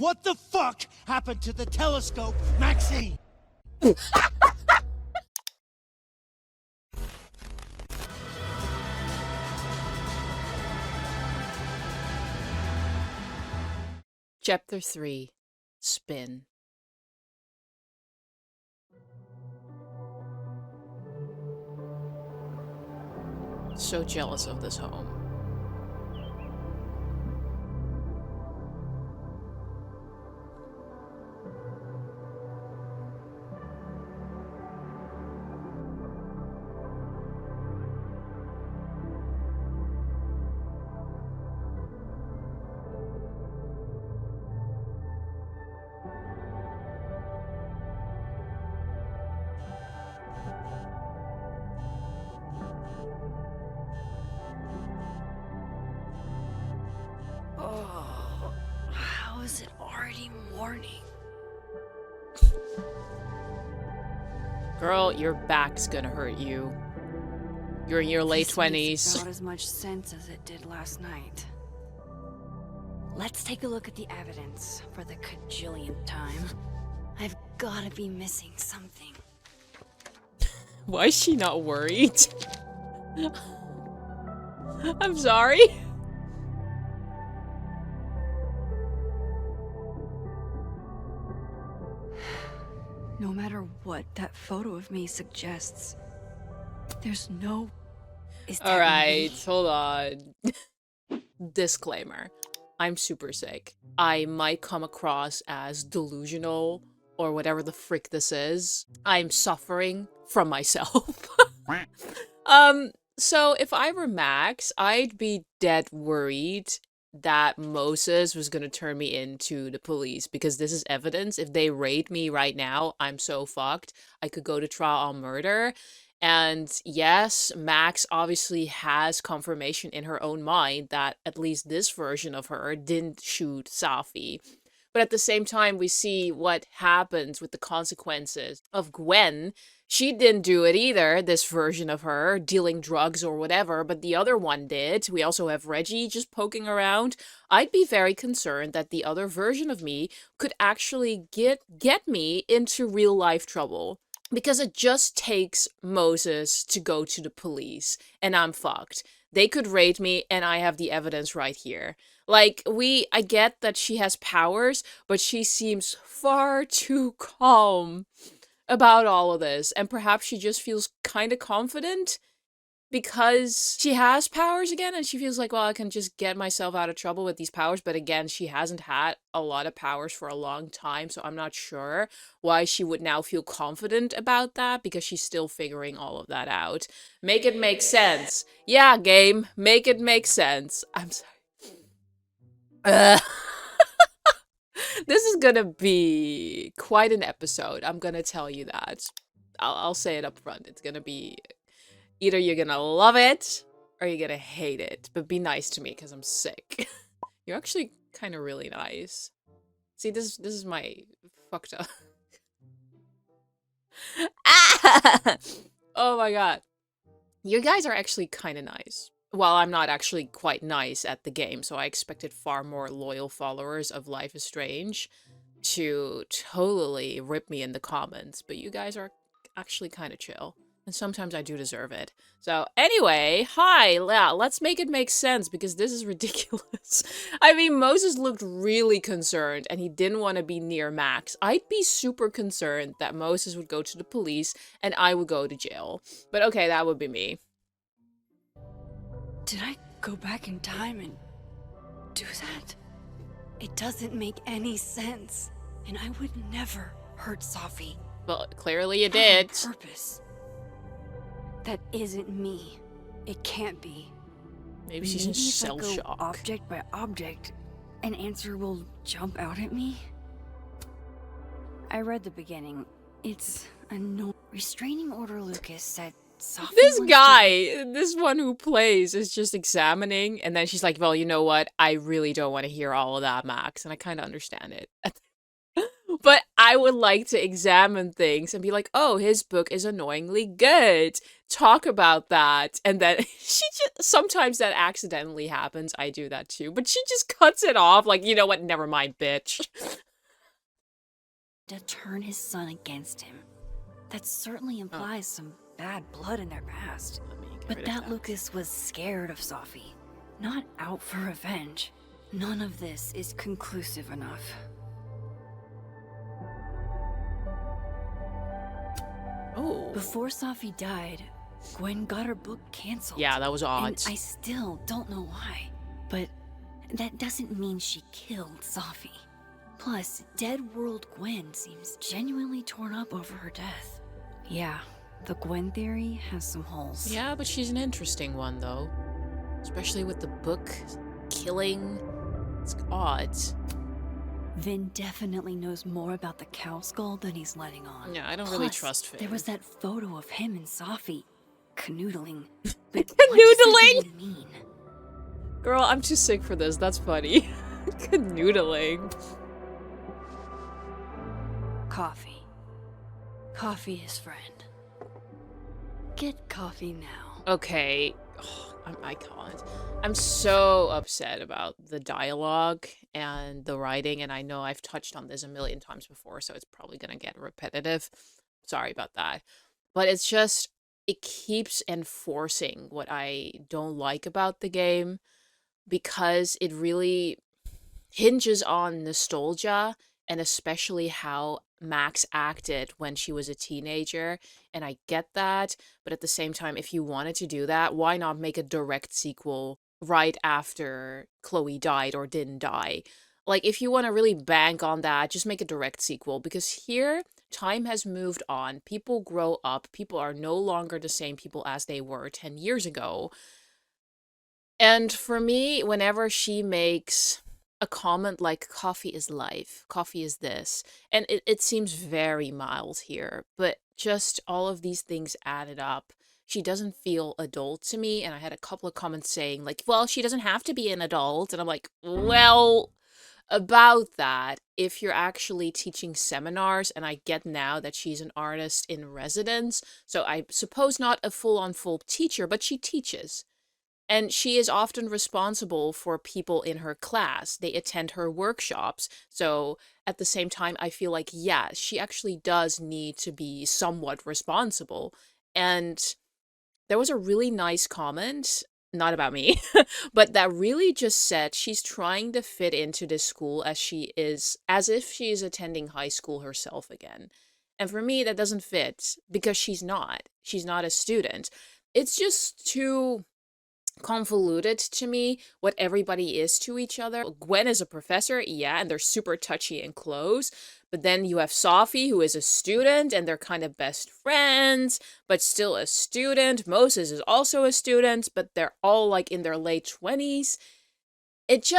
What the fuck happened to the telescope, Maxine? Chapter 3. Spin. So jealous of this home. Oh, how is it already morning? Girl, your back's gonna hurt you. You're in your late 20s. Makes about as much sense as it did last night. Let's take a look at the evidence for the cajillionth time. I've gotta be missing something. Why is she not worried? I'm sorry. No matter what that photo of me suggests, there's no... Is that Alright, me? hold on. Disclaimer. I'm super sick. I might come across as delusional or whatever the frick this is. I'm suffering from myself. So if I were Max, I'd be dead worried that Moses was gonna turn me into the police because this is evidence. If they raid me right now, I'm so fucked. I could go to trial on murder. And yes, Max obviously has confirmation in her own mind that at least this version of her didn't shoot Safi. But at the same time, we see what happens with the consequences of Gwen. She didn't do it either, this version of her, dealing drugs or whatever, but the other one did. We also have Reggie just poking around. I'd be very concerned that the other version of me could actually get me into real life trouble. Because it just takes Moses to go to the police, and I'm fucked. They could raid me, and I have the evidence right here. Like, I get that she has powers, but she seems far too calm about all of this. And perhaps she just feels kind of confident because she has powers again, and she feels like, well, I can just get myself out of trouble with these powers. But again, she hasn't had a lot of powers for a long time, so I'm not sure why she would now feel confident about that, because she's still figuring all of that out. Make it make sense. Yeah, game, make it make sense. I'm sorry. This is gonna be quite an episode. I'm gonna tell you that. I'll say it up front. It's gonna be... Either you're gonna love it, or you're gonna hate it. But be nice to me, because I'm sick. You're actually kind of really nice. See, this is my fucked up... Ah! Oh my god. You guys are actually kind of nice. Well, I'm not actually quite nice at the game, so I expected far more loyal followers of Life is Strange to totally rip me in the comments. But you guys are actually kind of chill. And sometimes I do deserve it. So anyway, hi, let's make it make sense, because this is ridiculous. I mean, Moses looked really concerned, and he didn't want to be near Max. I'd be super concerned that Moses would go to the police, and I would go to jail. But okay, that would be me. Did I go back in time and do that? It doesn't make any sense. And I would never hurt Safi. Well, clearly you did. On purpose. That isn't me. It can't be. Maybe she's in shell shock. Object by object, an answer will jump out at me. I read the beginning. It's a no restraining order. Lucas said Safi This wants guy, this one who plays, is just examining, and then she's like, well, you know what? I really don't want to hear all of that, Max, and I kind of understand it. But I would like to examine things and be like, oh, his book is annoyingly good. Talk about that. And then sometimes that accidentally happens. I do that too. But she just cuts it off like, you know what? Never mind, bitch. To turn his son against him. That certainly implies some bad blood in their past. But that Lucas was scared of Safi, not out for revenge. None of this is conclusive enough. Oh. Before Safi died, Gwen got her book canceled. Yeah, that was odd. And I still don't know why. But that doesn't mean she killed Safi. Plus, Dead World Gwen seems genuinely torn up over her death. Yeah, the Gwen theory has some holes. Yeah, but she's an interesting one, though. Especially with the book killing. It's odd. Vin definitely knows more about the cow skull than he's letting on. Yeah, I don't really trust Vin. There was that photo of him and Safi canoodling. But Canoodling? what does that even mean? Girl, I'm too sick for this. That's funny. Canoodling. Coffee. Coffee is friend. Get coffee now. Okay. I can't. I'm so upset about the dialogue and the writing, and I know I've touched on this a million times before, so it's probably gonna get repetitive. Sorry about that. But it's just, it keeps enforcing what I don't like about the game, because it really hinges on nostalgia, and especially how Max acted when she was a teenager, and I get that, but at the same time, if you wanted to do that, why not make a direct sequel right after Chloe died or didn't die? Like, if you want to really bank on that, just make a direct sequel, because here, time has moved on, people grow up, people are no longer the same people as they were 10 years ago. And for me, whenever she makes a comment like coffee is life, coffee is this, and it seems very mild here, but just all of these things added up. She doesn't feel adult to me, and I had a couple of comments saying like, well, she doesn't have to be an adult, and I'm like, well, about that, if you're actually teaching seminars, and I get now that she's an artist in residence, so I suppose not a full-on full teacher, but she teaches. And she is often responsible for people in her class. They attend her workshops. So at the same time, I feel like, yeah, she actually does need to be somewhat responsible. And there was a really nice comment, not about me, but that really just said she's trying to fit into this school as if she is attending high school herself again. And for me, that doesn't fit, because she's not. She's not a student. It's just too convoluted to me what everybody is to each other. Gwen is a professor, yeah, and they're super touchy and close, but then you have Safi, who is a student, and they're kind of best friends, but still a student. Moses is also a student, but they're all like in their late 20s. It's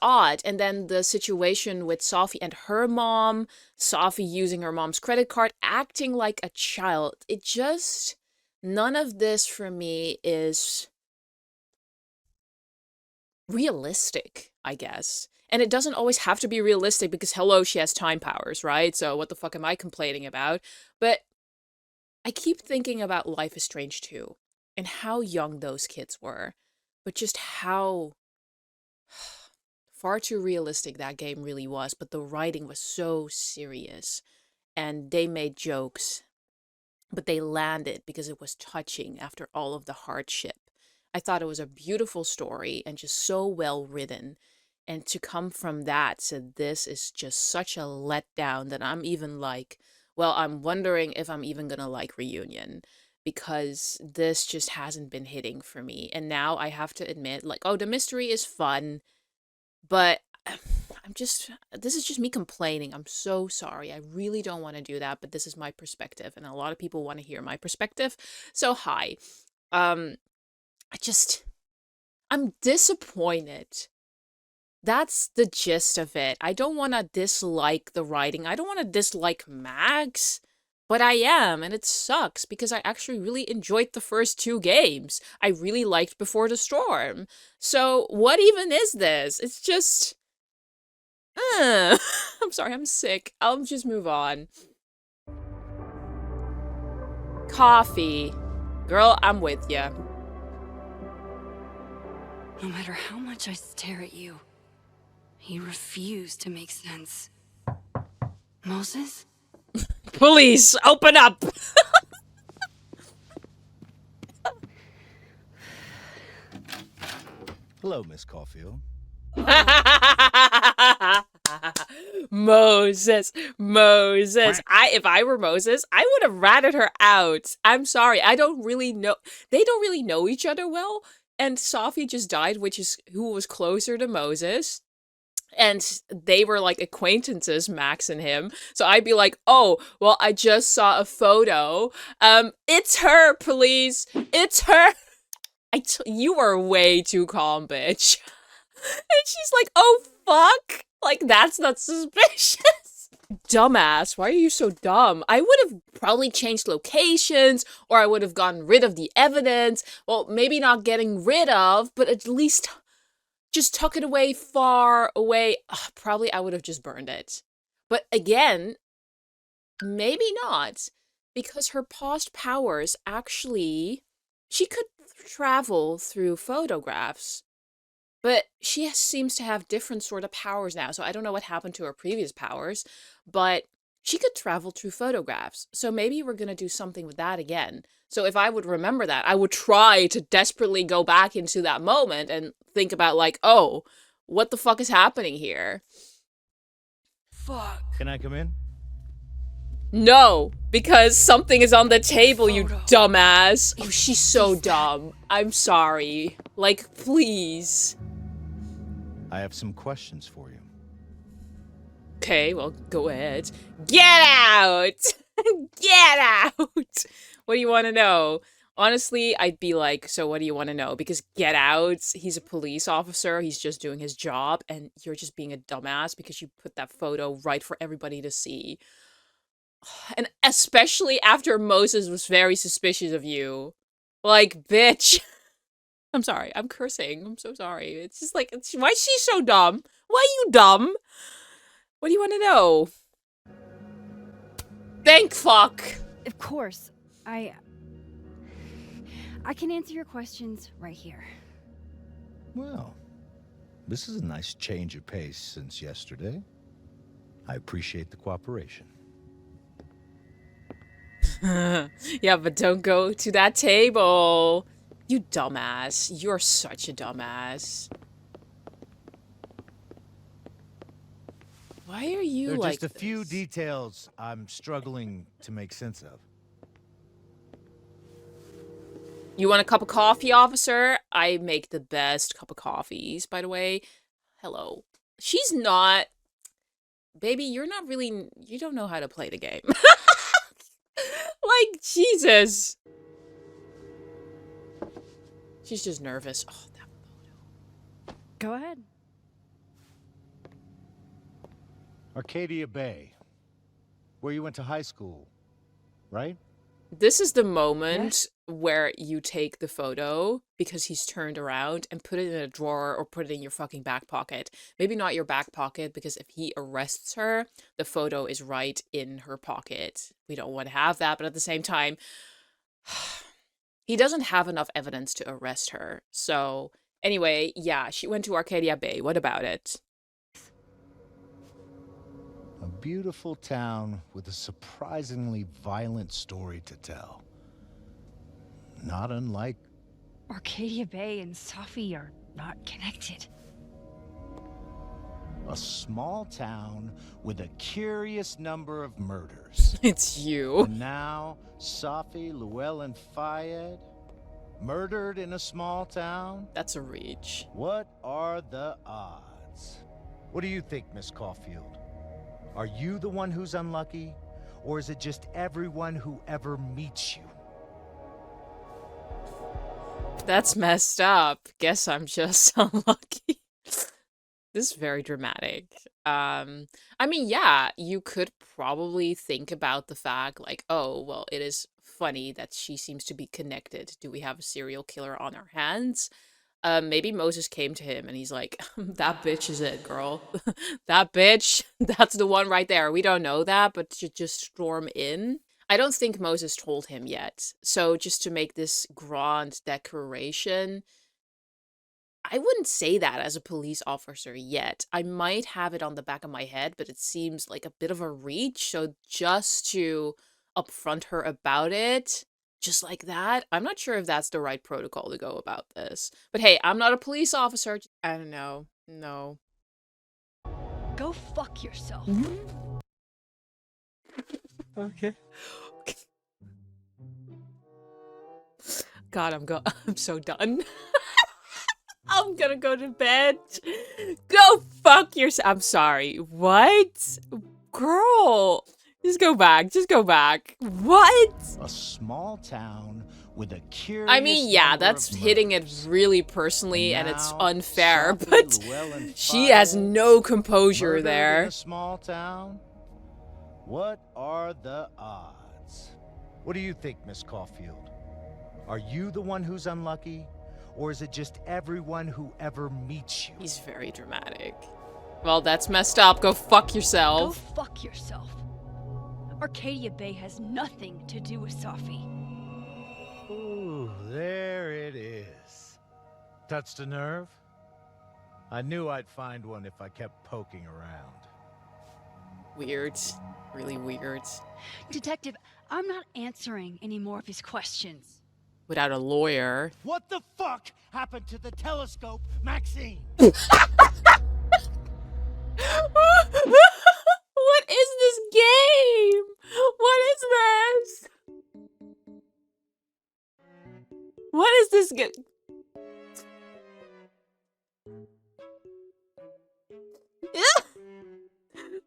odd. And then the situation with Safi and her mom, Safi using her mom's credit card, acting like a child. None of this for me is realistic, I guess. And it doesn't always have to be realistic, because hello, she has time powers, right? So what the fuck am I complaining about? But I keep thinking about Life is Strange 2 and how young those kids were, but just how far too realistic that game really was. But the writing was so serious, and they made jokes, but they landed because it was touching after all of the hardship. I thought it was a beautiful story and just so well written. And to come from that to this is just such a letdown that I'm even like, well, I'm wondering if I'm even gonna like Reunion, because this just hasn't been hitting for me. And now I have to admit, like, oh, the mystery is fun, but this is just me complaining. I'm so sorry. I really don't want to do that, but this is my perspective, and a lot of people want to hear my perspective. So hi. I'm disappointed. That's the gist of it. I don't want to dislike the writing. I don't want to dislike Max, but I am, and it sucks, because I actually really enjoyed the first 2 games. I really liked Before the Storm. So what even is this? It's just... I'm sorry, I'm sick. I'll just move on. Coffee. Girl, I'm with ya. No matter how much I stare at you, you refuse to make sense. Moses? Police, open up! Hello, Miss Caulfield. Moses. If I were Moses, I would have ratted her out. I'm sorry. I don't really know. They don't really know each other well. And Sophie just died, which is who was closer to Moses. And they were like acquaintances, Max and him. So I'd be like, oh, well, I just saw a photo. It's her, please. It's her. You were way too calm, bitch. And she's like, oh, fuck. Like, that's not suspicious. Dumbass, why are you so dumb? I would have probably changed locations, or I would have gotten rid of the evidence. Well, maybe not getting rid of, but at least just tuck it away far away. Ugh, probably I would have just burned it. But again, maybe not. Because her past powers actually... She could travel through photographs. But she seems to have different sort of powers now. So I don't know what happened to her previous powers. But she could travel through photographs. So maybe we're going to do something with that again. So if I would remember that, I would try to desperately go back into that moment and think about like, oh, what the fuck is happening here? Fuck. Can I come in? No, because something is on the table, you Photo. dumbass. Oh, she's so dumb. I'm sorry. Like, please. I have some questions for you. Okay, well, go ahead. Get out! Get out! What do you want to know? Honestly, I'd be like, so what do you want to know? Because get out, he's a police officer, he's just doing his job, and you're just being a dumbass because you put that photo right for everybody to see. And especially after Moses was very suspicious of you. Like, bitch. I'm sorry, I'm cursing. I'm so sorry. It's just like, why is she so dumb? Why are you dumb? What do you want to know? Thank fuck. Of course. I can answer your questions right here. Well, this is a nice change of pace since yesterday. I appreciate the cooperation. Yeah, but don't go to that table. You dumbass. You're such a dumbass. Why are you There are like just a few this? details I'm struggling to make sense of. You want a cup of coffee, officer? I make the best cup of coffees, by the way. Hello. She's not... Baby, you're not really... You don't know how to play the game. Like, Jesus. She's just nervous. Oh, that photo. Go ahead. Arcadia Bay, where you went to high school, right? This is the moment where you take the photo because he's turned around and put it in a drawer or put it in your fucking back pocket. Maybe not your back pocket because if he arrests her, the photo is right in her pocket. We don't want to have that, but at the same time, he doesn't have enough evidence to arrest her. So anyway, yeah, she went to Arcadia Bay. What about it? A beautiful town with a surprisingly violent story to tell. Not unlike... Arcadia Bay and Sophie are not connected. a small town with a curious number of murders. It's you. And now, Sophie, Llewellyn Fayed, murdered in a small town? That's a reach. What are the odds? What do you think, Miss Caulfield? Are you the one who's unlucky? Or is it just everyone who ever meets you? That's messed up. Guess I'm just unlucky. This is very dramatic. I mean, yeah, you could probably think about the fact, like, oh, well, it is funny that she seems to be connected. Do we have a serial killer on our hands? Maybe Moses came to him and he's like, that bitch is it, girl. That bitch, that's the one right there. We don't know that, but to just storm in. I don't think Moses told him yet. So just to make this grand declaration, I wouldn't say that as a police officer yet. I might have it on the back of my head, but it seems like a bit of a reach. So just to upfront her about it, just like that, I'm not sure if that's the right protocol to go about this. But hey, I'm not a police officer. I don't know. No. Go fuck yourself. Okay. God, I'm so done. I'm gonna go to bed. Go fuck yourself. I'm sorry. What? Girl. Just go back. Just go back. What? A small town with a curious I mean, yeah, number that's of hitting it murders. really personally and it's Now, unfair, Sophie but Llewellyn she has Fire no composure murdered in there. a small town? What are the odds? What do you think, Miss Caulfield? Are you the one who's unlucky? Or is it just everyone who ever meets you? He's very dramatic. Well, that's messed up. Go fuck Go yourself. fuck yourself. Arcadia Bay has nothing to do with Sophie. Ooh, there it is. Touched a nerve? I knew I'd find one if I kept poking around. Weird. Really weird. Detective, I'm not answering any more of his questions. Without a lawyer. What the fuck happened to the telescope, Maxine? What is this game? What is this? What is this game?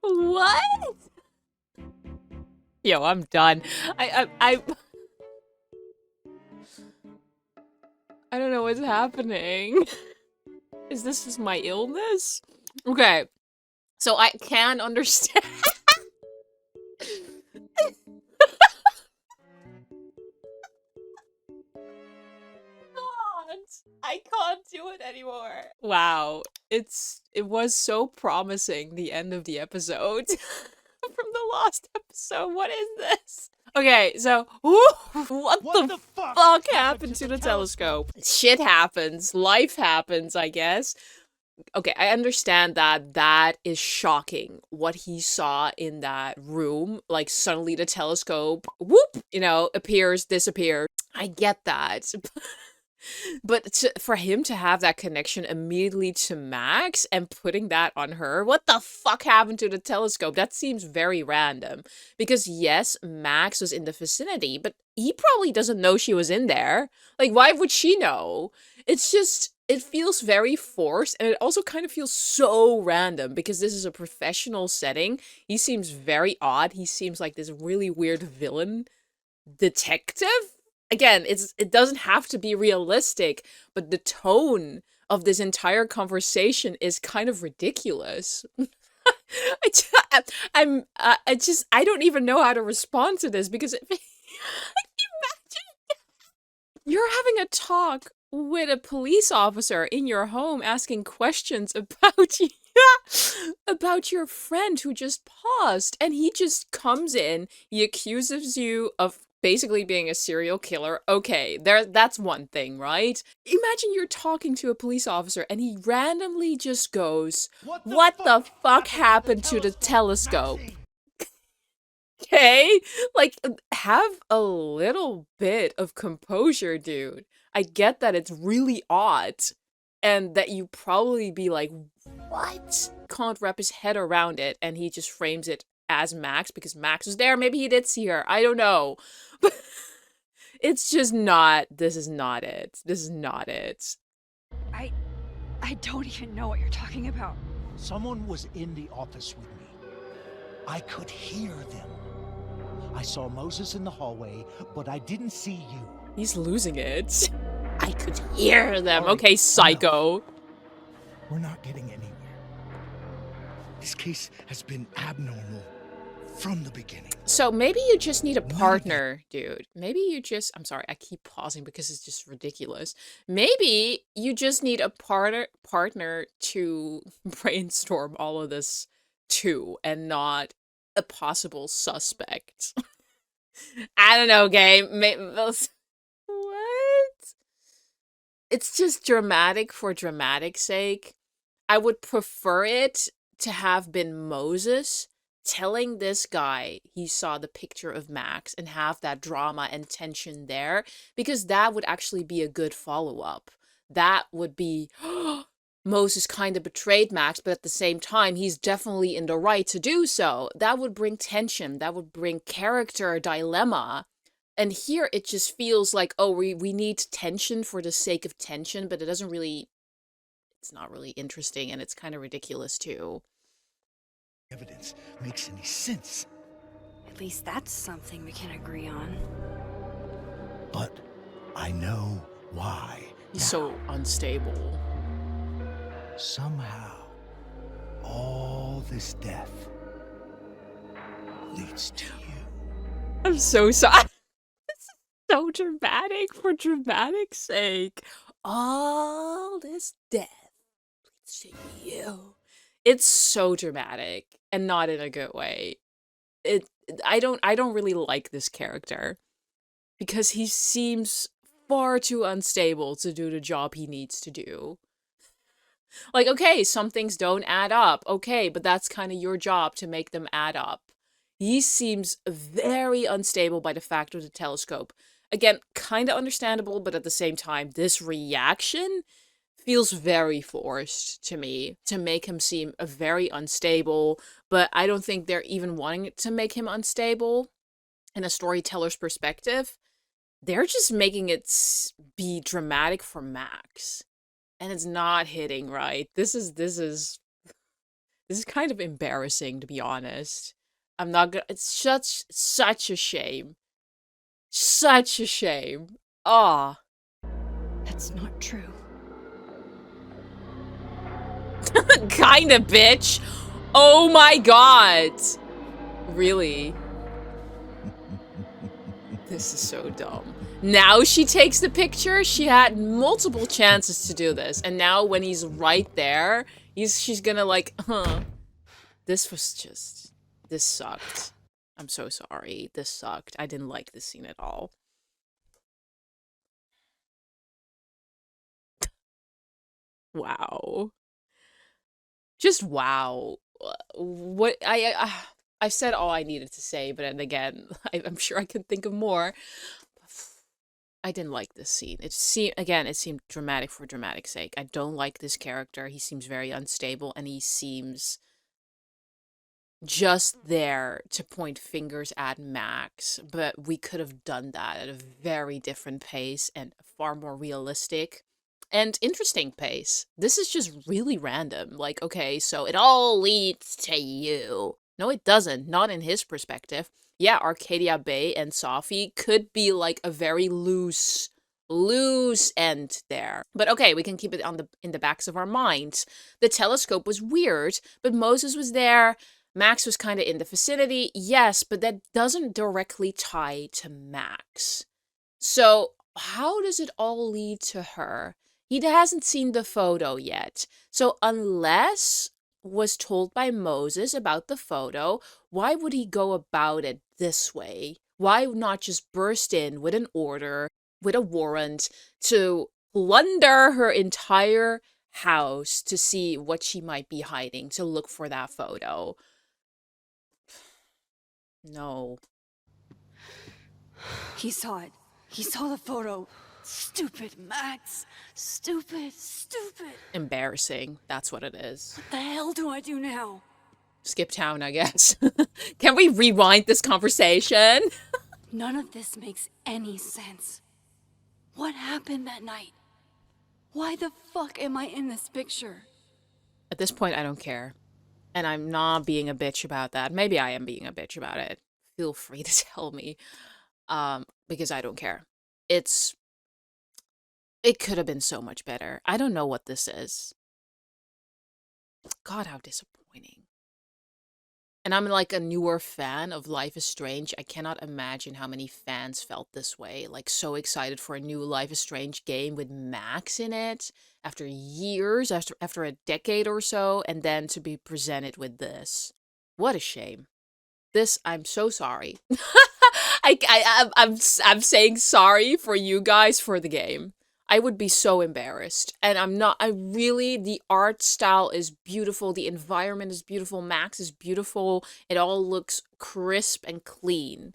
What? Yo, I'm done. I don't know what's happening. Is this just my illness? Okay. So I can understand. I can't do it anymore. Wow. It was so promising, the end of the episode. From the last episode. What is this? Okay, so what the fuck happened to the telescope? Shit happens. Life happens, I guess. Okay, I understand that that is shocking, what he saw in that room. Like, suddenly the telescope, whoop, appears, disappears. I get that. But for him to have that connection immediately to Max and putting that on her, what the fuck happened to the telescope? That seems very random. Because yes, Max was in the vicinity, but he probably doesn't know she was in there. Like, why would she know? It's just, it feels very forced, and it also kind of feels so random because this is a professional setting. He seems very odd. He seems like this really weird villain detective. Again, it doesn't have to be realistic, but the tone of this entire conversation is kind of ridiculous. I don't even know how to respond to this because imagine you're having a talk with a police officer in your home asking questions about you. About your friend who just paused, and he just comes in, he accuses you of basically being a serial killer. Okay, that's one thing, right? Imagine you're talking to a police officer and he randomly just goes, what the fuck happened to the telescope? Okay? Like, have a little bit of composure, dude. I get that it's really odd and that you probably be like, what? Can't wrap his head around it, and he just frames it as Max because Max was there. Maybe he did see her. I don't know. But it's just not, this is not it. This is not it. I don't even know what you're talking about. Someone was in the office with me. I could hear them. I saw Moses in the hallway, but I didn't see you. He's losing it. I could hear them. Okay, psycho. We're not getting anywhere. This case has been abnormal from the beginning. So maybe you just need a None of it. partner, dude. Maybe you just, I'm sorry, I keep pausing because it's just ridiculous. Maybe you just need a partner to brainstorm all of this too, and not a possible suspect. I don't know, game. What? It's just dramatic for dramatic's sake. I would prefer it to have been Moses telling this guy he saw the picture of Max and have that drama and tension there, because that would actually be a good follow-up. That would be, Moses kind of betrayed Max, but at the same time, he's definitely in the right to do so. That would bring tension. That would bring character dilemma. And here it just feels like, oh, we need tension for the sake of tension, but it doesn't really, it's not really interesting, and it's kind of ridiculous too. Evidence makes any sense. At least that's something we can agree on. But I know why. He's so unstable. Somehow, all this death leads to you. I'm so sorry. This is so dramatic for dramatic's sake. All this death leads to you. It's so dramatic, and not in a good way. I don't really like this character because he seems far too unstable to do the job he needs to do. Like, okay, some things don't add up. Okay, but that's kind of your job to make them add up. He seems very unstable by the fact of the telescope. Again, kind of understandable, but at the same time, this reaction feels very forced to me to make him seem very unstable, but I don't think they're even wanting to make him unstable in a storyteller's perspective. They're just making it be dramatic for Max, and it's not hitting right. This is kind of embarrassing, to be honest. I'm not gonna. It's such a shame. Such a shame. Ah. That's not true. Kinda, bitch. Oh my god. Really? This is so dumb. Now she takes the picture. She had multiple chances to do this, and now when he's right there, she's gonna like, this sucked. I'm so sorry. This sucked. I didn't like this scene at all. Wow. Just wow. What I said all I needed to say, but then again, I'm sure I can think of more. I didn't like this scene. It seemed dramatic for dramatic's sake. I don't like this character. He seems very unstable, and he seems just there to point fingers at Max, but we could have done that at a very different pace and a far more realistic and interesting pace. This is just really random. Like, okay, so it all leads to you. No, it doesn't. Not in his perspective. Yeah, Arcadia Bay and Sophie could be like a very loose end there. But okay, we can keep it in the backs of our minds. The telescope was weird, but Moses was there. Max was kind of in the vicinity. Yes, but that doesn't directly tie to Max. So how does it all lead to her? He hasn't seen the photo yet. So unless was told by Moses about the photo, why would he go about it this way? Why not just burst in with an order, with a warrant, to plunder her entire house to see what she might be hiding, to look for that photo? No. He saw it. He saw the photo. Stupid Max. Stupid. Embarrassing. That's what it is. What the hell do I do now? Skip town, I guess. Can we rewind this conversation? None of this makes any sense. What happened that night? Why the fuck am I in this picture? At this point, I don't care. And I'm not being a bitch about that. Maybe I am being a bitch about it. Feel free to tell me. Because I don't care. It could have been so much better. I don't know what this is. God, how disappointing. And I'm like a newer fan of Life is Strange. I cannot imagine how many fans felt this way. Like so excited for a new Life is Strange game with Max in it after years, after a decade or so, and then to be presented with this. What a shame. This, I'm so sorry. I'm saying sorry for you guys for the game. I would be so embarrassed. And I'm not, the art style is beautiful. The environment is beautiful. Max is beautiful. It all looks crisp and clean.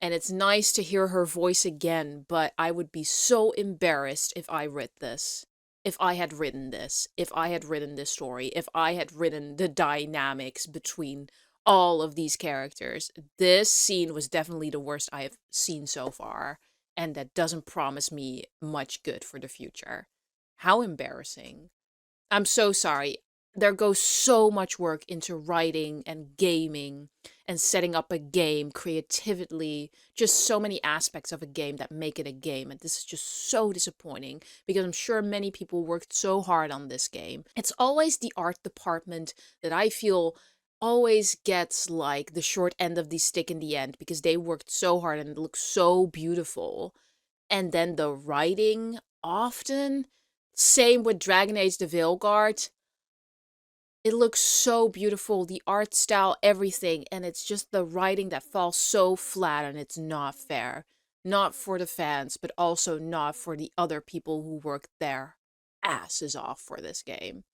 And it's nice to hear her voice again, but I would be so embarrassed if I read this. If I had written this. If I had written this story. If I had written the dynamics between all of these characters. This scene was definitely the worst I have seen so far. And that doesn't promise me much good for the future. How embarrassing. I'm so sorry. There goes so much work into writing and gaming and setting up a game creatively. Just so many aspects of a game that make it a game. And this is just so disappointing because I'm sure many people worked so hard on this game. It's always the art department that I feel always gets like the short end of the stick in the end because they worked so hard and it looks so beautiful. And then the writing often, same with Dragon Age the Veilguard, it looks so beautiful, the art style, everything, and it's just the writing that falls so flat and it's not fair. Not for the fans, but also not for the other people who worked their asses off for this game.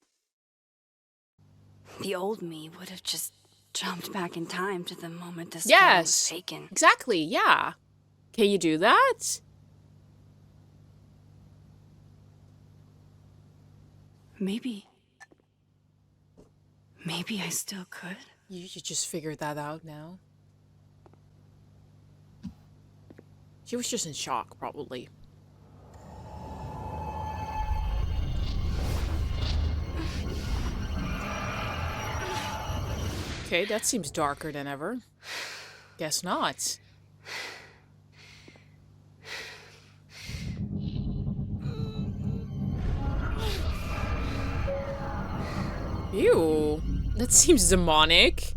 The old me would have just jumped back in time to the moment this photo was taken. Exactly, yeah. Can you do that? Maybe I still could. You just figured that out now. She was just in shock, probably. Okay, that seems darker than ever. Guess not. Ew. That seems demonic.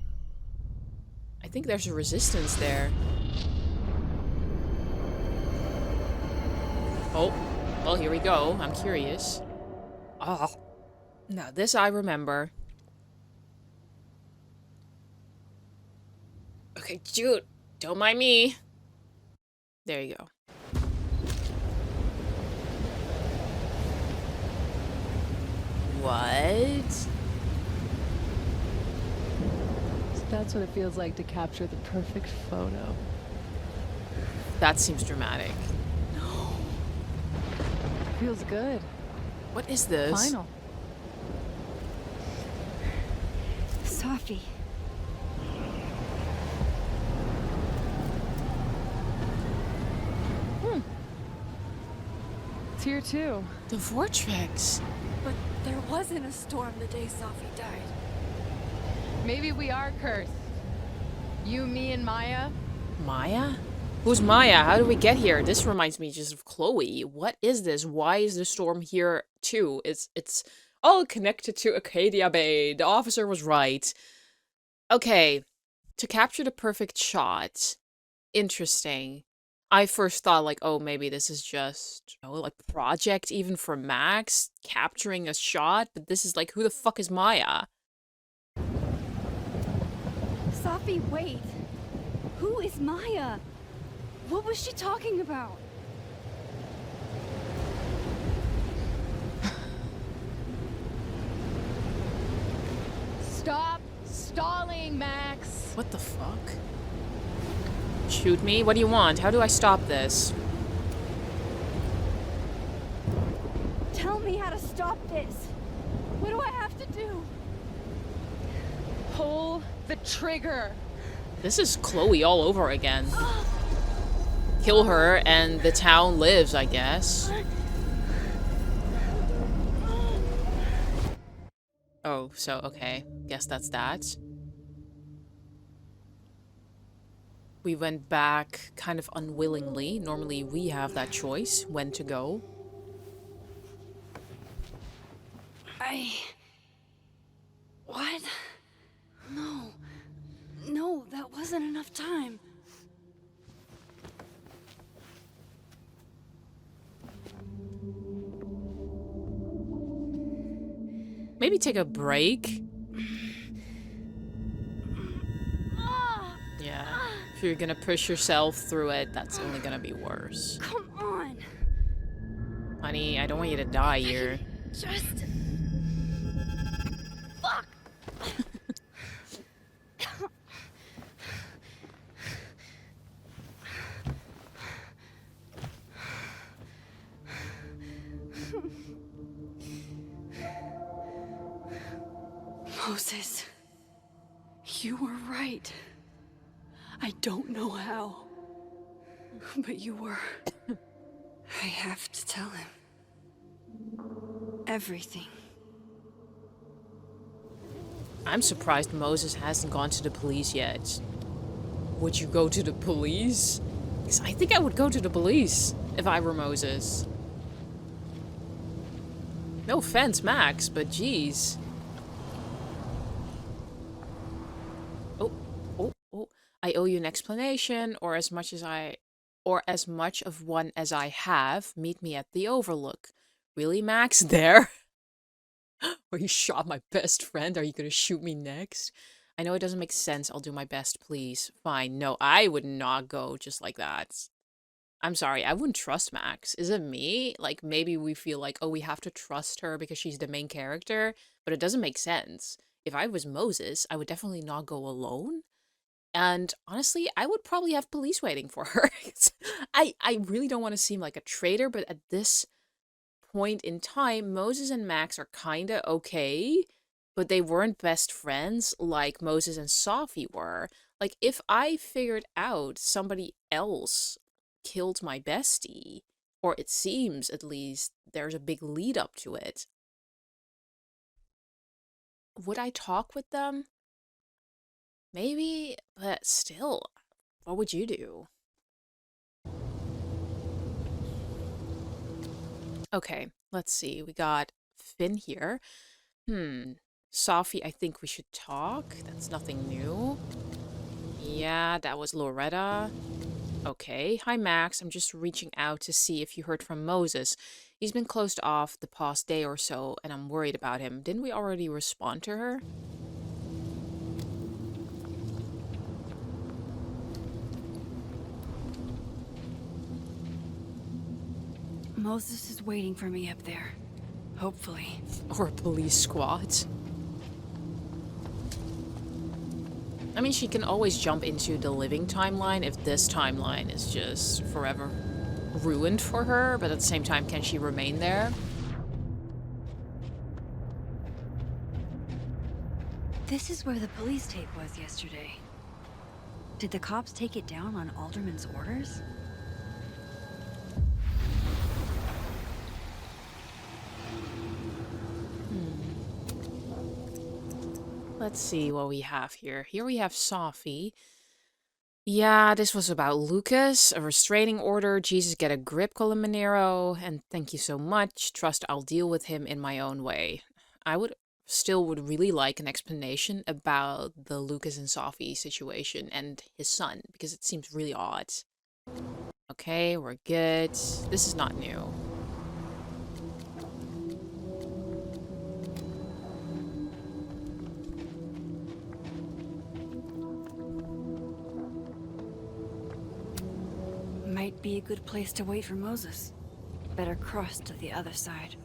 I think there's a resistance there. Oh, well, here we go. I'm curious. Oh. Now, this I remember. Okay, Jude, don't mind me. There you go. What? So that's what it feels like to capture the perfect photo. That seems dramatic. Feels good. What is this? Final. Sophie. It's here too. The vortex. But there wasn't a storm the day Sophie died. Maybe we are cursed. You, me, and Maya? Maya? Who's Maya? How did we get here? This reminds me just of Chloe. What is this? Why is the storm here too? It's all connected to Acadia Bay. The officer was right. Okay. To capture the perfect shot. Interesting. I first thought like, oh, maybe this is just, you know, like project even for Max capturing a shot, but this is like, who the fuck is Maya? Sophie, wait. Who is Maya? What was she talking about? Stop stalling, Max! What the fuck? Shoot me? What do you want? How do I stop this? Tell me how to stop this. What do I have to do? Pull the trigger! This is Chloe all over again. Kill her and the town lives, I guess. Oh, so, okay. Guess that's that. We went back kind of unwillingly. Normally we have that choice, when to go. What? No. wasn't enough time. Maybe take a break. Yeah. If you're gonna push yourself through it, that's only gonna be worse. Come on. Honey, I don't want you to die here. Just... Fuck! Moses, you were right. I don't know how, but you were. I have to tell him. Everything. I'm surprised Moses hasn't gone to the police yet. Would you go to the police? Because I think I would go to the police if I were Moses. No offense, Max, but geez. Oh. I owe you an explanation, or as much of one as I have. Meet me at the Overlook. Really, Max? There? Where you shot my best friend? Are you gonna shoot me next? I know it doesn't make sense. I'll do my best, please. Fine. No, I would not go just like that. I'm sorry, I wouldn't trust Max. Is it me? Like, maybe we feel like, oh, we have to trust her because she's the main character, but it doesn't make sense. If I was Moses, I would definitely not go alone. And honestly, I would probably have police waiting for her. I really don't want to seem like a traitor, but at this point in time, Moses and Max are kinda okay, but they weren't best friends like Moses and Sophie were. Like, if I figured out somebody else killed my bestie, or it seems at least there's a big lead up to it, would I talk with them? Maybe, but still, what would you do? Okay, let's see. We got Finn here. Sophie, I think we should talk. That's nothing new. Yeah, that was Loretta. Okay. Hi, Max. I'm just reaching out to see if you heard from Moses. He's been closed off the past day or so, and I'm worried about him. Didn't we already respond to her? Moses is waiting for me up there. Hopefully. Or a police squad? I mean, she can always jump into the living timeline if this timeline is just forever ruined for her, but at the same time, can she remain there? This is where the police tape was yesterday. Did the cops take it down on Alderman's orders? Let's see what we have here. Here we have Sophie. Yeah, this was about Lucas, a restraining order. Jesus, get a grip, Colominero, and thank you so much. Trust I'll deal with him in my own way. I would really like an explanation about the Lucas and Sophie situation and his son, because it seems really odd. Okay, we're good. This is not new. Might be a good place to wait for Moses. Better cross to the other side.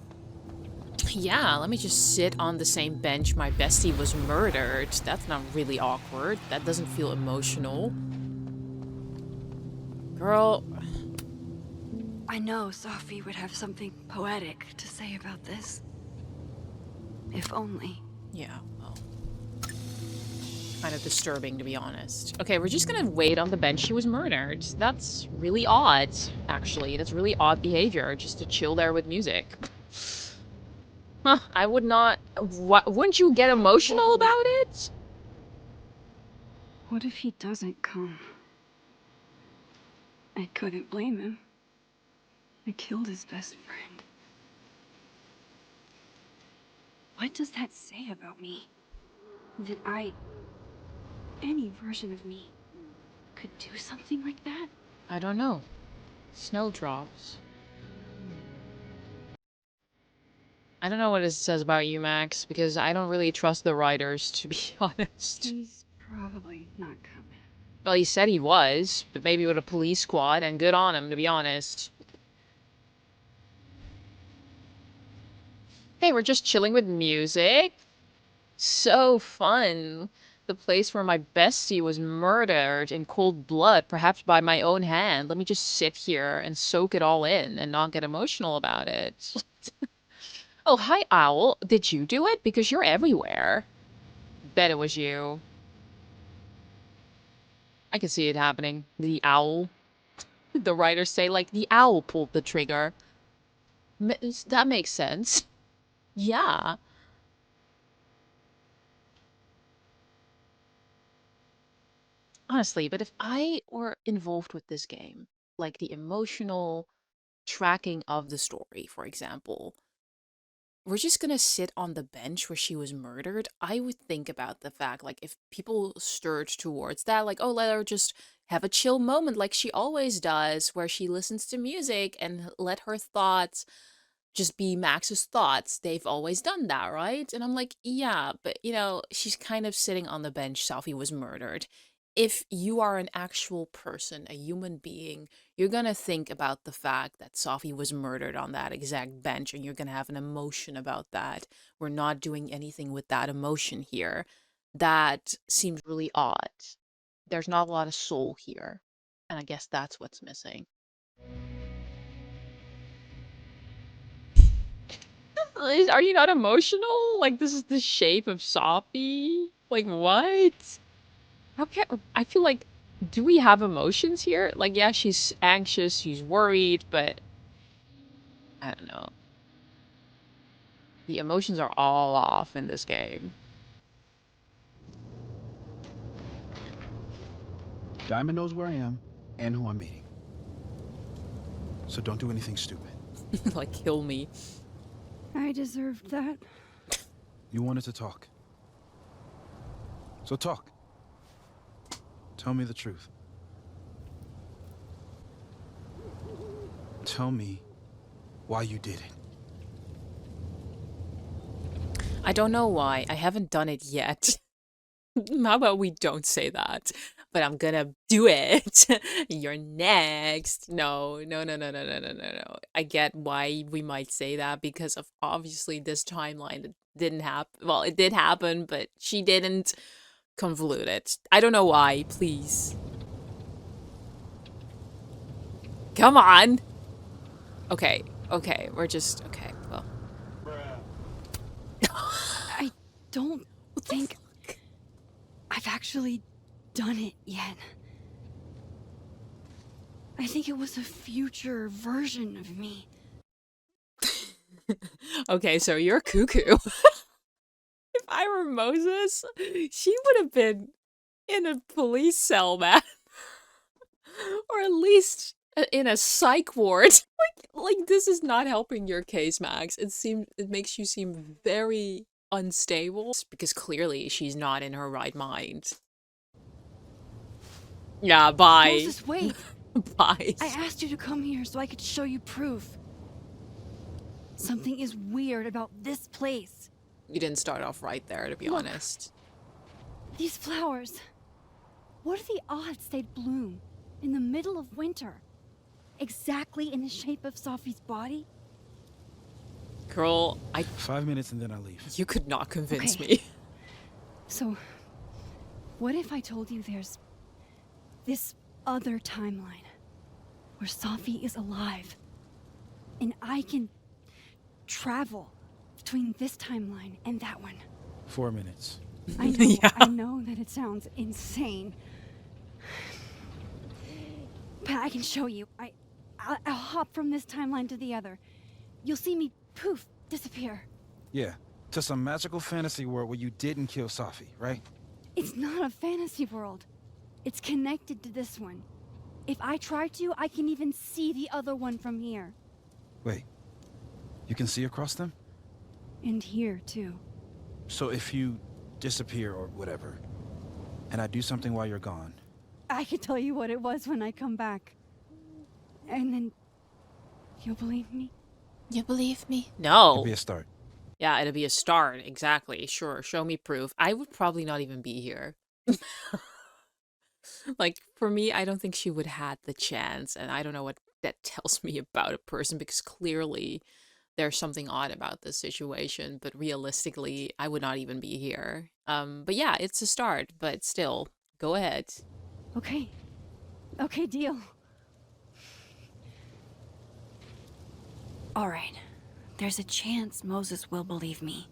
Yeah, let me just sit on the same bench my bestie was murdered. That's not really awkward. That doesn't feel emotional. Girl. I know Sophie would have something poetic to say about this. If only. Yeah, well. Kind of disturbing, to be honest. Okay, we're just gonna wait on the bench she was murdered. That's really odd, actually. That's really odd behavior, just to chill there with music. Huh, I would not... wouldn't you get emotional about it? What if he doesn't come? I couldn't blame him. I killed his best friend. What does that say about me? That any version of me, could do something like that? I don't know. Snowdrops. I don't know what it says about you, Max, because I don't really trust the writers, to be honest. He's probably not coming. Well, he said he was, but maybe with a police squad, and good on him, to be honest. Hey, we're just chilling with music. So fun. The place where my bestie was murdered in cold blood, perhaps by my own hand. Let me just sit here and soak it all in and not get emotional about it. Oh, hi, Owl. Did you do it? Because you're everywhere. Bet it was you. I can see it happening. The owl. The writers say, like, the owl pulled the trigger. That makes sense. Yeah. Honestly, but if I were involved with this game, like the emotional tracking of the story, for example, we're just gonna sit on the bench where she was murdered. I would think about the fact, like, if people stirred towards that, like, oh, let her just have a chill moment like she always does, where she listens to music and let her thoughts just be Max's thoughts. They've always done that, right? And I'm like, yeah, but she's kind of sitting on the bench. Sophie was murdered. If you are an actual person, a human being, you're gonna think about the fact that Sophie was murdered on that exact bench, and you're gonna have an emotion about that. We're not doing anything with that emotion here. That seems really odd. There's not a lot of soul here. And I guess that's what's missing. Are you not emotional? Like, this is the shape of Sophie? Like, what? How can I feel like, do we have emotions here? Like, yeah, she's anxious, she's worried, but I don't know. The emotions are all off in this game. Diamond knows where I am and who I'm meeting. So don't do anything stupid. Like, kill me. I deserved that. You wanted to talk. So talk. Tell me the truth. Tell me why you did it. I don't know why. I haven't done it yet. How about we don't say that? But I'm gonna do it. You're next. No, no, no, no, no, no, no, no, no. I get why we might say that, because of obviously this timeline that didn't happen. Well, it did happen, but she didn't convolute it. I don't know why. Please. Come on. Okay, okay. We're just okay. Well. I don't think I've actually done it yet. I think it was a future version of me. Okay, so you're cuckoo. If I were Moses, she would have been in a police cell, man. Or at least in a psych ward. Like this is not helping your case, Max. It makes you seem very unstable, because clearly she's not in her right mind. Yeah, bye. Moses, wait. Bye. I asked you to come here so I could show you proof. Something is weird about this place. You didn't start off right there, to be Look. honest. These flowers. What are the odds they'd bloom in the middle of winter? Exactly in the shape of Sophie's body? Girl, 5 minutes and then I leave. you could not convince Okay. me. So, what if I told you there's this other timeline where Sophie is alive and I can travel between this timeline and that one? 4 minutes. I know, Yeah. I know that it sounds insane, but I can show you. I'll hop from this timeline to the other. You'll see me poof disappear. Yeah, to some magical fantasy world where you didn't kill Sophie, right? It's not a fantasy world. It's connected to this one. If I try to, I can even see the other one from here. Wait, you can see across them? And here, too. So if you disappear or whatever, and I do something while you're gone, I could tell you what it was when I come back. And then you'll believe me? You believe me? It'd No. be a start. Yeah, it'll be a start. Exactly. Sure. Show me proof. I would probably not even be here. Like, for me, I don't think she would had the chance. And I don't know what that tells me about a person because clearly there's something odd about this situation. But realistically, I would not even be here. But yeah, it's a start. But still, go ahead. Okay. Okay, deal. Alright. There's a chance Moses will believe me.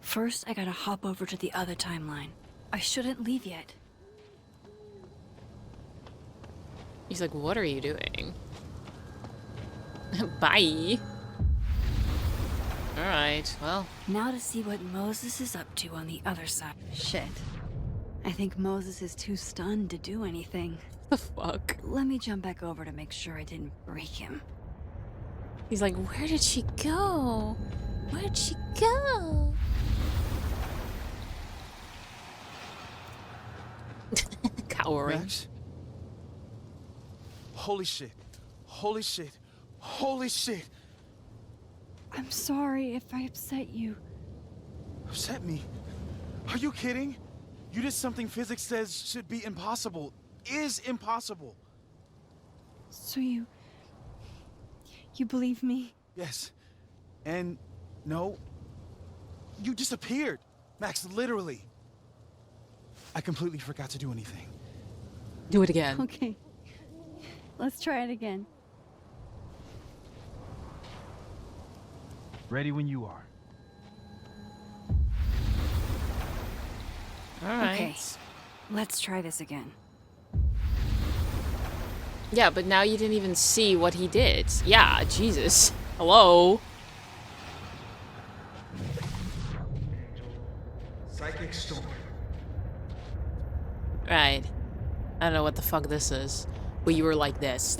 First, I gotta hop over to the other timeline. I shouldn't leave yet. He's like, what are you doing? Bye. Alright, well. Now to see what Moses is up to on the other side. Shit. I think Moses is too stunned to do anything. The fuck? Let me jump back over to make sure I didn't break him. He's like, where did she go? Where'd she go? Cowering. Max? Holy shit. Holy shit. Holy shit. I'm sorry if I upset you. Upset me? Are you kidding? You did something physics says should be impossible. Is impossible. So you believe me? Yes. And no. You disappeared. Max, literally. I completely forgot to do anything. Do it again. Okay. Let's try it again. Ready when you are. Alright. Okay. Let's try this again. Yeah, but now you didn't even see what he did. Yeah, Jesus. Hello? Psychic storm. Right. I don't know what the fuck this is. But you were like this.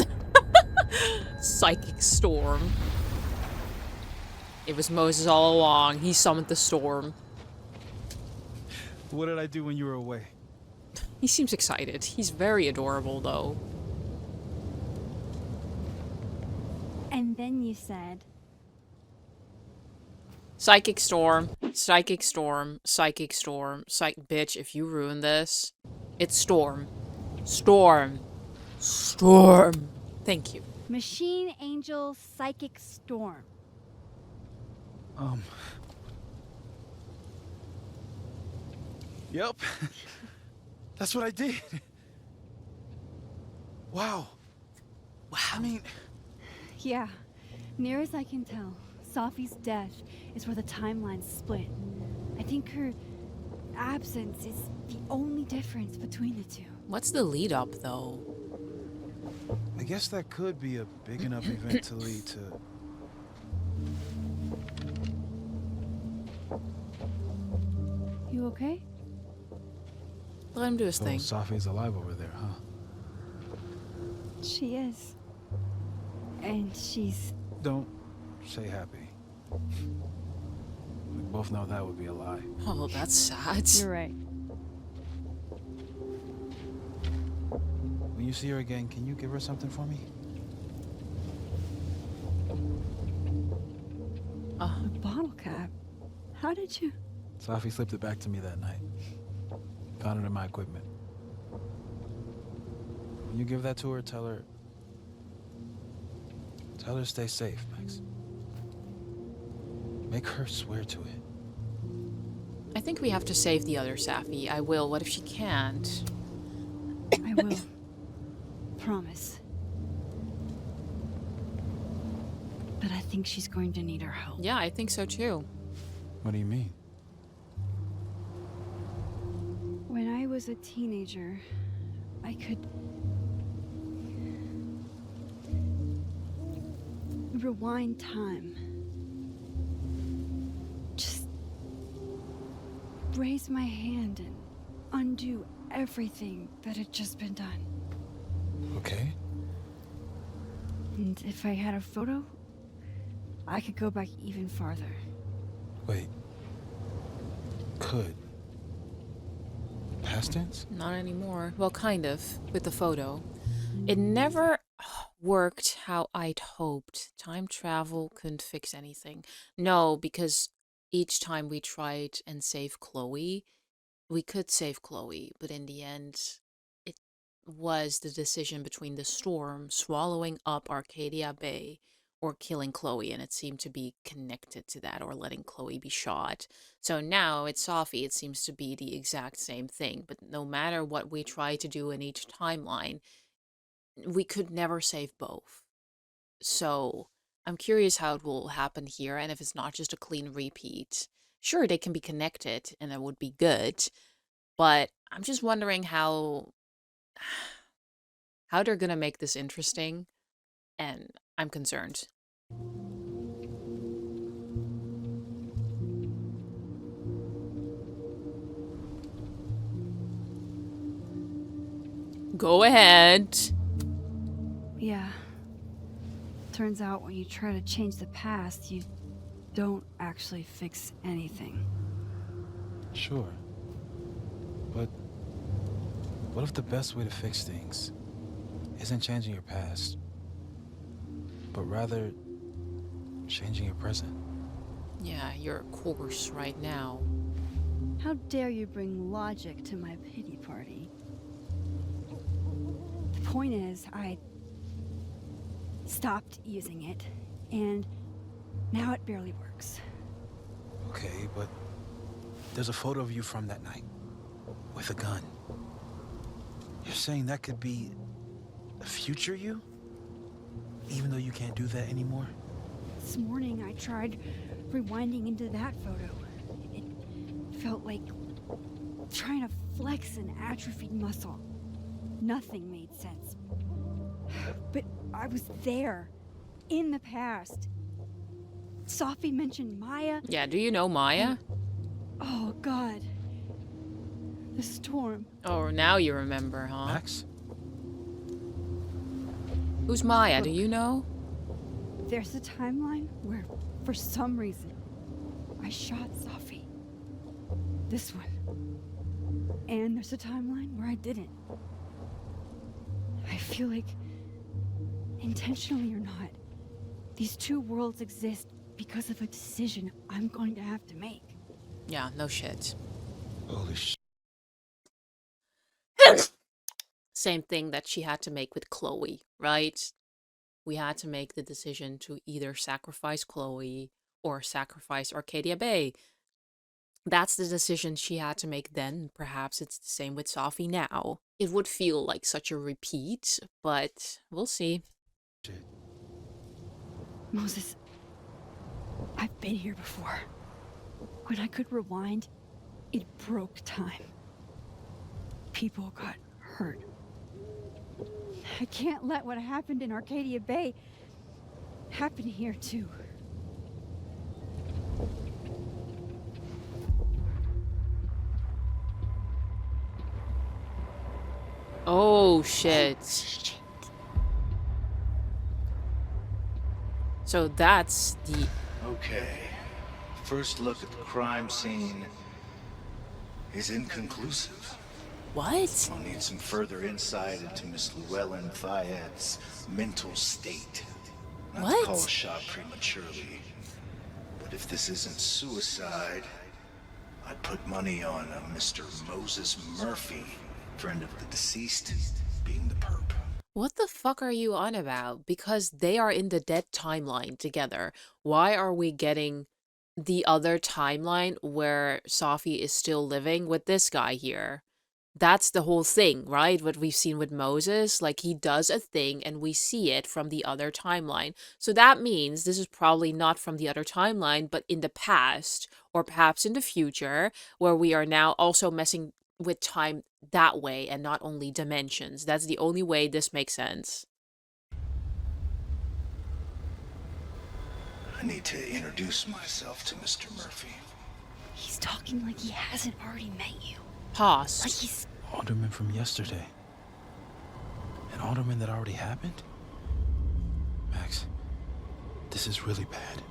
Psychic storm. It was Moses all along. He summoned the storm. What did I do when you were away? He seems excited. He's very adorable, though. And then you said... Psychic storm. Psychic storm. Psychic storm. Bitch, if you ruin this, it's storm. Storm. Storm. Thank you. Machine Angel Psychic Storm. Yep. That's what I did. Wow. I mean... Yeah. Near as I can tell, Safi's death is where the timelines split. I think her absence is the only difference between the two. What's the lead up, though? I guess that could be a big enough event to lead to... You okay? Let him do his So thing. Safi's alive over there, huh? She is. And she's... Don't say happy. We both know that would be a lie. Oh, that's sad. You're right. When you see her again, can you give her something for me? A bottle cap? How did you... Safi slipped it back to me that night. Found it in my equipment. When you give that to her, tell her to stay safe, Max. Make her swear to it. I think we have to save the other Safi. I will. What if she can't? I will. Promise. But I think she's going to need our help. Yeah, I think so too. What do you mean? When I was a teenager, I could... rewind time. Just... raise my hand and undo everything that had just been done. Okay. And if I had a photo, I could go back even farther. Wait. Could. Past tense? Not anymore. Well, kind of, with the photo. It never worked how I'd hoped. Time travel couldn't fix anything. No, because each time we tried and saved Chloe, we could save Chloe, but in the end, it was the decision between the storm swallowing up Arcadia Bay or killing Chloe, and it seemed to be connected to that, or letting Chloe be shot. So now it's Sophie, it seems to be the exact same thing, but no matter what we try to do in each timeline, we could never save both. So I'm curious how it will happen here, and if it's not just a clean repeat. Sure, they can be connected, and that would be good, but I'm just wondering how they're gonna make this interesting, and I'm concerned. Go ahead. Yeah. Turns out when you try to change the past, you don't actually fix anything. Sure. But what if the best way to fix things isn't changing your past, but rather changing your present? Yeah, your course right now. How dare you bring logic to my pity party? The point is, I stopped using it, and now it barely works. Okay, but there's a photo of you from that night with a gun. You're saying that could be a future you? Even though you can't do that anymore? This morning I tried rewinding into that photo. It felt like trying to flex an atrophied muscle. Nothing made sense. But I was there, in the past. Sophie mentioned Maya. Yeah, do you know Maya? Oh, God. The storm. Oh, now you remember, huh? Max? Who's Maya? Do you know? There's a timeline where, for some reason, I shot Sophie. This one. And there's a timeline where I didn't. I feel like, intentionally or not, these two worlds exist because of a decision I'm going to have to make. Yeah, no shit. Holy sh... Same thing that she had to make with Chloe, right? We had to make the decision to either sacrifice Chloe or sacrifice Arcadia Bay. That's the decision she had to make then. Perhaps it's the same with Sophie now. It would feel like such a repeat, but we'll see. Shit. Moses, I've been here before. When I could rewind, it broke time. People got hurt. I can't let what happened in Arcadia Bay happen here too. Oh, shit. So that's the... Okay. First look at the crime scene is inconclusive. What? I'll need some further insight into Miss Llewellyn Fayette's mental state. Not What? to call a shot prematurely, but if this isn't suicide, I'd put money on a Mr. Moses Murphy, friend of the deceased, being the perp. What the fuck are you on about? Because they are in the dead timeline together. Why are we getting the other timeline where Sophie is still living with this guy here? That's the whole thing, right? What we've seen with Moses, like he does a thing and we see it from the other timeline. So that means this is probably not from the other timeline, but in the past or perhaps in the future, where we are now also messing with time that way and not only dimensions. That's the only way this makes sense. I need to introduce myself to Mr. Murphy. He's talking like he hasn't already met you. Pause. Like he's... Alderman from yesterday. An Alderman that already happened? Max, this is really bad.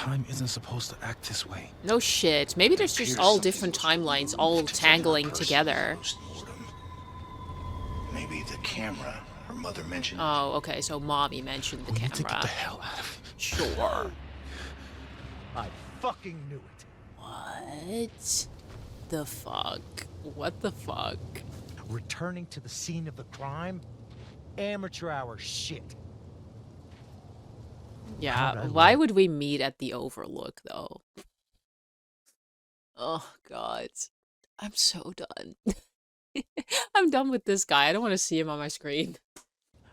time isn't supposed to act this way. No shit. Maybe there's just all different timelines all tangling together. Maybe the camera her mother mentioned. Oh, okay, so mommy mentioned the We need to get camera. the hell out of here. Sure. I fucking knew it. What the fuck? What the fuck? Returning to the scene of the crime? Amateur hour shit. Yeah, why would we meet at the Overlook, though? Oh, God. I'm so done. I'm done with this guy. I don't want to see him on my screen.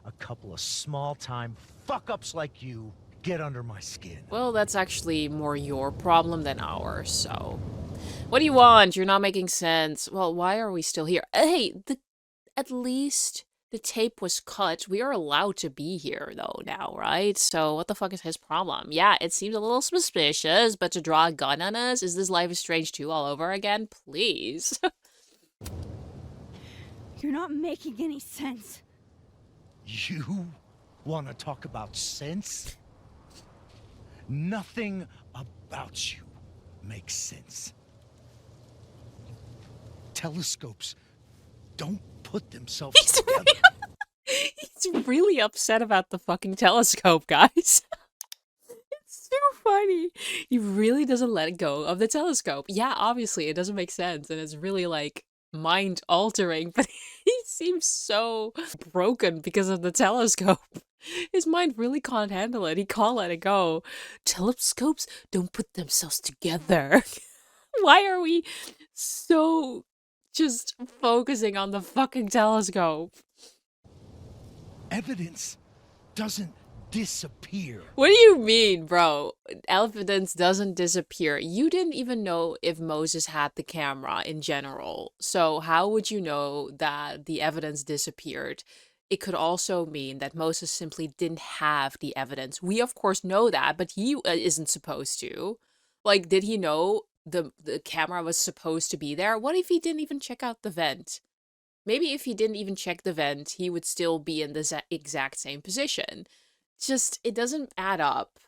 A couple of small-time fuck-ups like you get under my skin. Well, that's actually more your problem than ours, so... What do you want? You're not making sense. Well, why are we still here? Hey, at least the tape was cut. We are allowed to be here, though, now, right? So what the fuck is his problem? Yeah, it seems a little suspicious, but to draw a gun on us? Is this Life is Strange 2 all over again? Please. You're not making any sense. You want to talk about sense? Nothing about you makes sense. Telescopes don't put themselves together. He's really upset about the fucking telescope, guys. It's so funny. He really doesn't let go of the telescope. Yeah, obviously, it doesn't make sense, and it's really, like, mind-altering, but he seems so broken because of the telescope. His mind really can't handle it. He can't let it go. Telescopes don't put themselves together. Why are we so just focusing on the fucking telescope? Evidence doesn't disappear. What do you mean, bro? Evidence doesn't disappear. You didn't even know if Moses had the camera in general. So how would you know that the evidence disappeared? It could also mean that Moses simply didn't have the evidence. We, of course, know that, but he isn't supposed to. Like, did he know the camera was supposed to be there? What if he didn't even check out the vent? Maybe if he didn't even check the vent, he would still be in the exact same position. Just, it doesn't add up.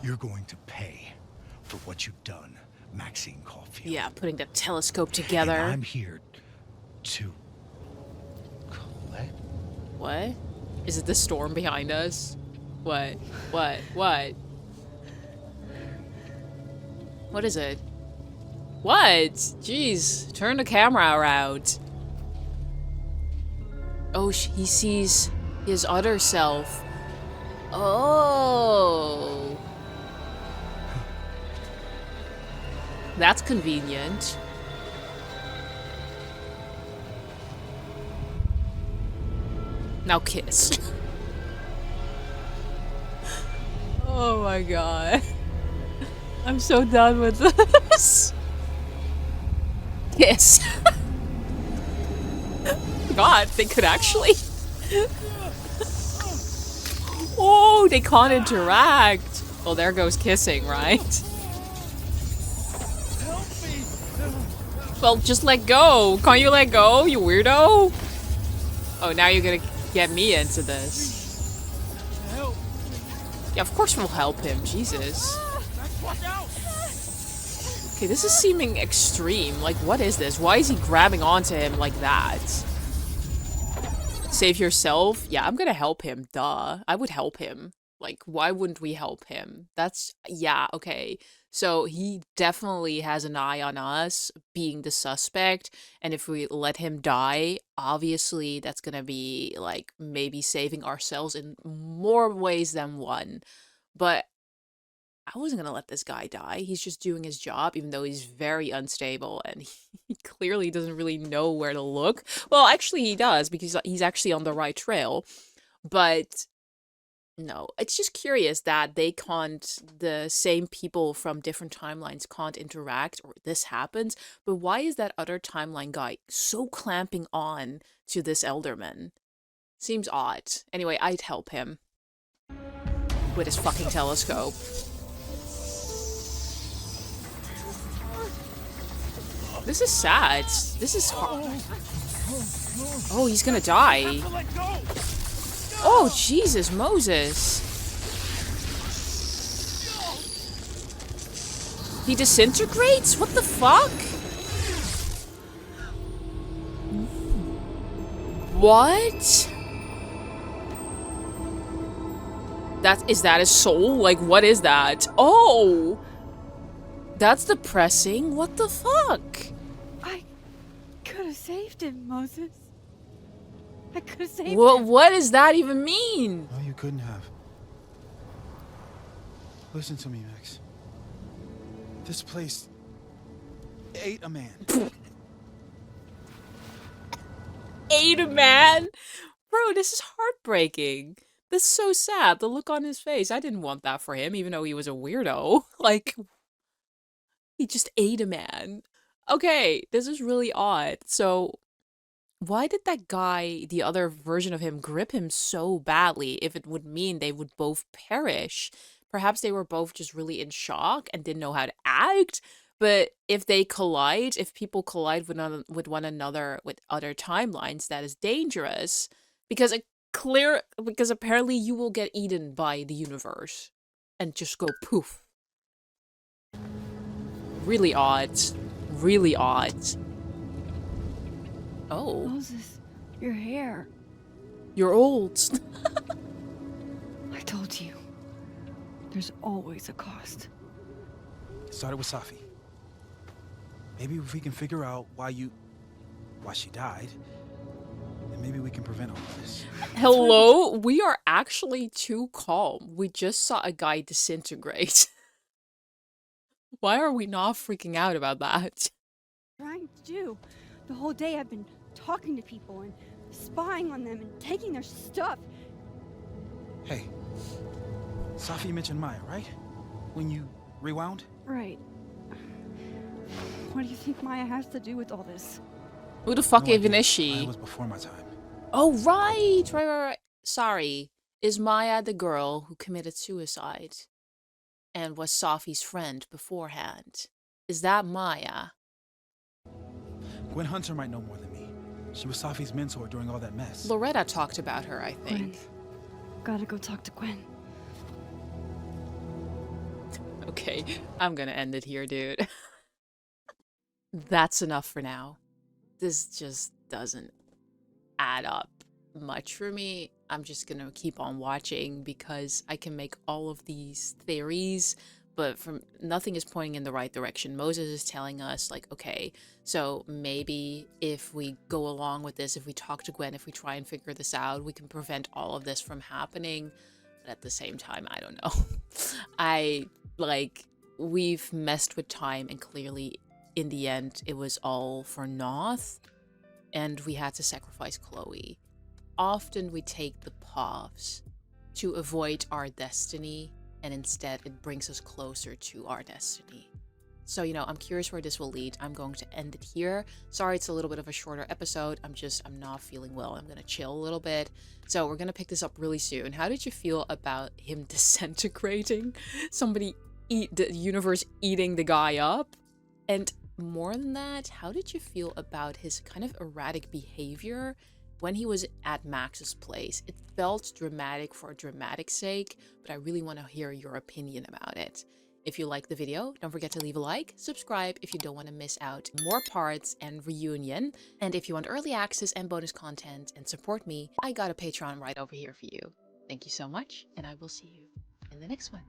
You're going to pay for what you've done, Maxine Caulfield. Yeah, putting the telescope together. And I'm here to collect. What? Is it the storm behind us? What? What? What? What is it? What? Jeez, turn the camera around. Oh, he sees his other self. Oh. That's convenient. Now kiss. Oh my god. I'm so done with this. Kiss. God, they could actually. Oh, they can't interact. Well, there goes kissing, right? Well, just let go. Can't you let go, you weirdo? Oh, now you're gonna get me into this. Yeah, of course we'll help him. Jesus. Okay, this is seeming extreme. Like, what is this? Why is he grabbing onto him like that? Save yourself? Yeah, I'm gonna help him. Duh. I would help him. Like, why wouldn't we help him? That's... Yeah, okay. So he definitely has an eye on us being the suspect. And if we let him die, obviously that's gonna be, like, maybe saving ourselves in more ways than one. But I wasn't gonna let this guy die. He's just doing his job, even though he's very unstable and he clearly doesn't really know where to look. Well, actually he does, because he's actually on the right trail. But no, it's just curious that the same people from different timelines can't interact, or this happens. But why is that other timeline guy so clamping on to this Alderman? Seems odd. Anyway, I'd help him with his fucking telescope. This is sad. This is hard. Oh, he's gonna die. Oh, Jesus, Moses. He disintegrates? What the fuck? What? Is that his soul? Like, what is that? Oh! That's depressing. What the fuck? I could have saved him, Moses. I could have saved him. What does that even mean? No, you couldn't have. Listen to me, Max. This place ate a man. Ate a man? Bro, this is heartbreaking. This is so sad. The look on his face. I didn't want that for him, even though he was a weirdo. Like, he just ate a man. Okay, this is really odd. So, why did that guy, the other version of him, grip him so badly if it would mean they would both perish? Perhaps they were both just really in shock and didn't know how to act. But if they collide, if people collide with one another with other timelines, that is dangerous. Because apparently you will get eaten by the universe and just go poof. Really odd. Really odd. Oh. Moses, your hair. You're old. I told you. There's always a cost. It started with Safi. Maybe if we can figure out why she died, then maybe we can prevent all of this. Hello? We are actually too calm. We just saw a guy disintegrate. Why are we not freaking out about that? Trying to do. The whole day I've been talking to people and spying on them and taking their stuff. Hey, Safi mentioned Maya, right? When you rewound? Right. What do you think Maya has to do with all this? Who the fuck No even idea. is she? Maya was before my time. Oh, right. Sorry. Is Maya the girl who committed suicide and was Safi's friend beforehand? Is that Maya? Gwen Hunter might know more than me. She was Safi's mentor during all that mess. Loretta talked about her, I think. Gwen. Gotta go talk to Gwen. Okay, I'm gonna end it here, dude. That's enough for now. This just doesn't add up much for me. I'm just gonna keep on watching because I can make all of these theories, but nothing is pointing in the right direction. Moses is telling us, like, okay, so maybe if we go along with this, if we talk to Gwen, if we try and figure this out, we can prevent all of this from happening. But at the same time, I don't know. We've messed with time, and clearly in the end it was all for naught, and we had to sacrifice Chloe. Often we take the paths to avoid our destiny, and instead it brings us closer to our destiny. So, I'm curious where this will lead. I'm going to end it here. Sorry, it's a little bit of a shorter episode. I'm not feeling well. I'm going to chill a little bit. So we're going to pick this up really soon. How did you feel about him disintegrating? The universe eating the guy up? And more than that, how did you feel about his kind of erratic behavior when he was at Max's place? It felt dramatic for dramatic's sake, but I really want to hear your opinion about it. If you liked the video, don't forget to leave a like, subscribe if you don't want to miss out more parts and reunion. And if you want early access and bonus content and support me, I got a Patreon right over here for you. Thank you so much, and I will see you in the next one.